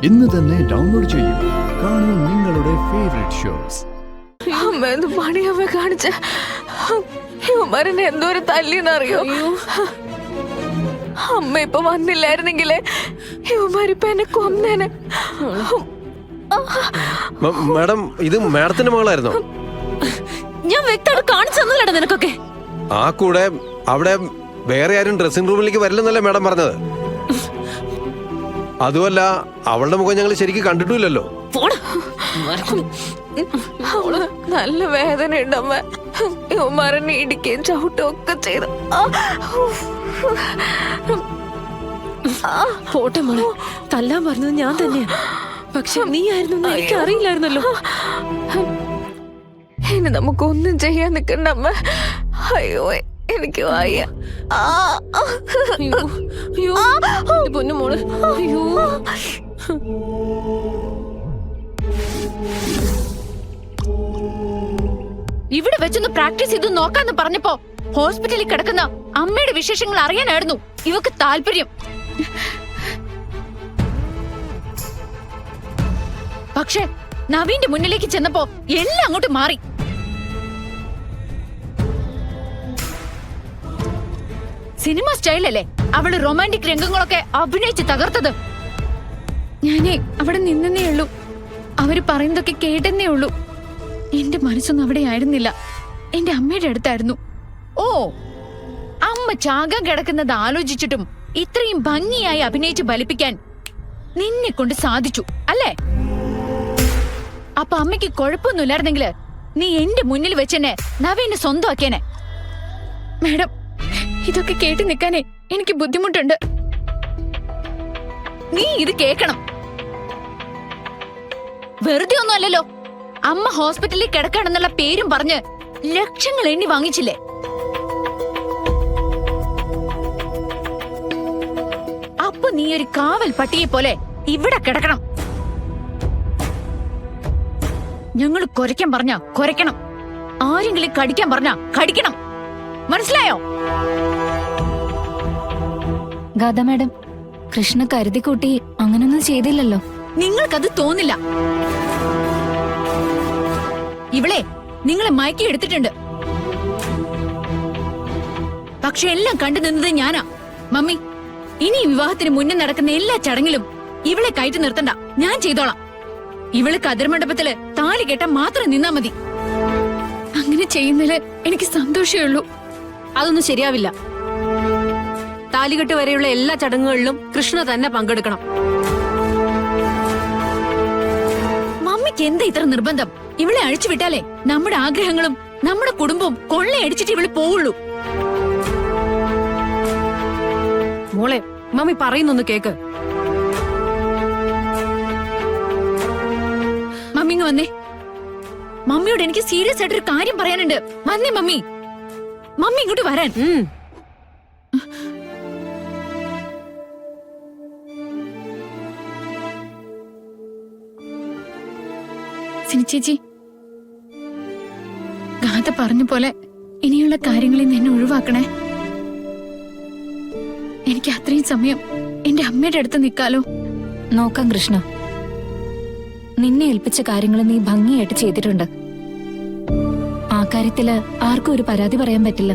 ഇന്ന് തന്നെ ഡൗൺലോഡ് ചെയ്യൂ. കാണൂ നിങ്ങളുടെ ഫേവറേറ്റ് ഷോസ്. അമ്മ എന്ത് പണിയമ്മ കാണിച്ച യുവമാരനെ എന്തോരം തല്ലിന്നറിയോ? അമ്മ ഇപ്പൊ വന്നില്ലായിരുന്നെങ്കിലേ യുവമാരിപ്പ എന്നെ കൊന്നേനെ. മാഡം, ഇത് മാഡത്തിന്റെ മകളായിരുന്നോ? ഞാൻ വ്യക്തമായിട്ട് കാണിച്ചു തന്നല്ലേടാ നിനക്കൊക്കെ. ആ കൂടെ അവിടെ വേറെ ആരും ഡ്രസ്സിംഗ് റൂമിലേക്ക് വരില്ലെന്നല്ലേ മാഡം പറഞ്ഞത്? അതുമല്ല, അവളുടെ മുഖം ഞങ്ങൾ ശരിക്കും കണ്ടിട്ടില്ലല്ലോ. അവള് നല്ല വേദന ഉണ്ടമ്മ. യുവമാരനെ ഇടിക്കുകയും ചവിട്ടുകയും ഒക്കെ ചെയ്തു. പോട്ടെ മോളെ, തല്ലാൻ പറഞ്ഞത് ഞാൻ തന്നെയാ. പക്ഷെ നീ ആയിരുന്നു എനിക്ക് അറിയില്ലായിരുന്നല്ലോ. ഇനി നമുക്കൊന്നും ചെയ്യാൻ നിക്കണ്ടമ്മ. അയ്യോ എനിക്ക് വയ്യ. അയ്യോ പൊന്നു മോള്. അയ്യോ ഇവിടെ വെച്ചൊന്ന് പ്രാക്ടീസ് ചെയ്ത് നോക്കാന്ന് പറഞ്ഞപ്പോ ഹോസ്പിറ്റലിൽ കിടക്കുന്ന അമ്മയുടെ വിശേഷങ്ങൾ അറിയാനായിരുന്നു ഇവക്ക് താല്പര്യം. പക്ഷെ നവീന്റെ മുന്നിലേക്ക് ചെന്നപ്പോ എല്ലാം അങ്ങോട്ട് മാറി. സിനിമ സ്റ്റൈലല്ലേ അവള് റൊമാൻറ്റിക് രംഗങ്ങളൊക്കെ അഭിനയിച്ച് തകർത്തത്. ഞാനേ അവിടെ നിന്നേ ഉള്ളൂ, അവര് പറയുന്നതൊക്കെ കേട്ടെന്നേ ഉള്ളൂ. എന്റെ മനസ്സൊന്നും അവിടെ ആയിരുന്നില്ല, എന്റെ അമ്മയുടെ അടുത്തായിരുന്നു. ഓ, അമ്മ ചാകാൻ കിടക്കുന്നത് ആലോചിച്ചിട്ടും ഇത്രയും ഭംഗിയായി അഭിനയിച്ച് ബലിപ്പിക്കാൻ നിന്നെ കൊണ്ട് സാധിച്ചു അല്ലേ? അപ്പൊ അമ്മയ്ക്ക് കുഴപ്പമൊന്നുമില്ലായിരുന്നെങ്കില് നീ എന്റെ മുന്നിൽ വെച്ചെന്നെ നവീനെ സ്വന്തമാക്കിയനെ. മാഡം, ഇതൊക്കെ കേട്ട് നിൽക്കാനേ എനിക്ക് ബുദ്ധിമുട്ടുണ്ട്. നീ ഇത് കേക്കണം. വെറുതെ ഒന്നും അല്ലല്ലോ, അമ്മ ഹോസ്പിറ്റലിൽ കിടക്കാണെന്നുള്ള പേരും പറഞ്ഞ് ലക്ഷങ്ങൾ എണ്ണി വാങ്ങിച്ചില്ലേ? അപ്പൊ നീ ഒരു കാവൽ പട്ടിയെ പോലെ ഇവിടെ കിടക്കണം. ഞങ്ങൾ കുരയ്ക്കാൻ പറഞ്ഞ കുരയ്ക്കണം, ആരെങ്കിലും കടിക്കാൻ പറഞ്ഞ കടിക്കണം. മനസ്സിലായോ? ഗാഥ മാഡം, കൃഷ്ണ കരുതിക്കൂട്ടി അങ്ങനൊന്നും ചെയ്തില്ലല്ലോ. നിങ്ങൾക്കത് തോന്നില്ല. ഇവളെ നിങ്ങളെ മയക്കി എടുത്തിട്ടുണ്ട്. പക്ഷെ എല്ലാം കണ്ടു നിന്നത് ഞാനാ. മമ്മി, ഇനി വിവാഹത്തിന് മുന്നേ നടക്കുന്ന എല്ലാ ചടങ്ങിലും ഇവളെ കയറ്റി നിർത്തണ്ട, ഞാൻ ചെയ്തോളാം. ഇവള് കതിർമണ്ഡപത്തില് താലി കെട്ടാൻ മാത്രം നിന്നാ മതി. അങ്ങനെ ചെയ്യുന്നതില് എനിക്ക് സന്തോഷമേ ഉള്ളൂ. അതൊന്നും ശരിയാവില്ല. താലികെട്ട് വരെയുള്ള എല്ലാ ചടങ്ങുകളിലും കൃഷ്ണ തന്നെ പങ്കെടുക്കണം. മമ്മിക്ക് എന്താ ഇത്ര നിർബന്ധം? ഇവളെ അഴിച്ചുവിട്ടാലേ നമ്മുടെ ആഗ്രഹങ്ങളും നമ്മുടെ കുടുംബവും കൊള്ളയടിച്ചിട്ട് ഇവള് പോവുള്ളൂ. മോളെ, മമ്മി പറയുന്നൊന്ന് കേക്ക്. മമ്മി ഇങ്ങ് വന്നേ. മമ്മിയോട് എനിക്ക് സീരിയസ് ആയിട്ടൊരു കാര്യം പറയാനുണ്ട്. വന്നേ മമ്മി. മമ്മി ഇങ്ങോട്ട് വരാൻ. സിനി ചേച്ചി, ഗാഥ പറഞ്ഞ പോലെ ഇനിയുള്ള കാര്യങ്ങളിൽ നിന്ന് എന്നെ ഒഴിവാക്കണേ. എനിക്ക് അത്രയും സമയം എന്റെ അമ്മയുടെ അടുത്ത് നിൽക്കാലോ. നോക്കാം കൃഷ്ണ, നിന്നെ ഏൽപ്പിച്ച കാര്യങ്ങൾ നീ ഭംഗിയായിട്ട് ചെയ്തിട്ടുണ്ട്. ആ കാര്യത്തില് ആർക്കും ഒരു പരാതി പറയാൻ പറ്റില്ല.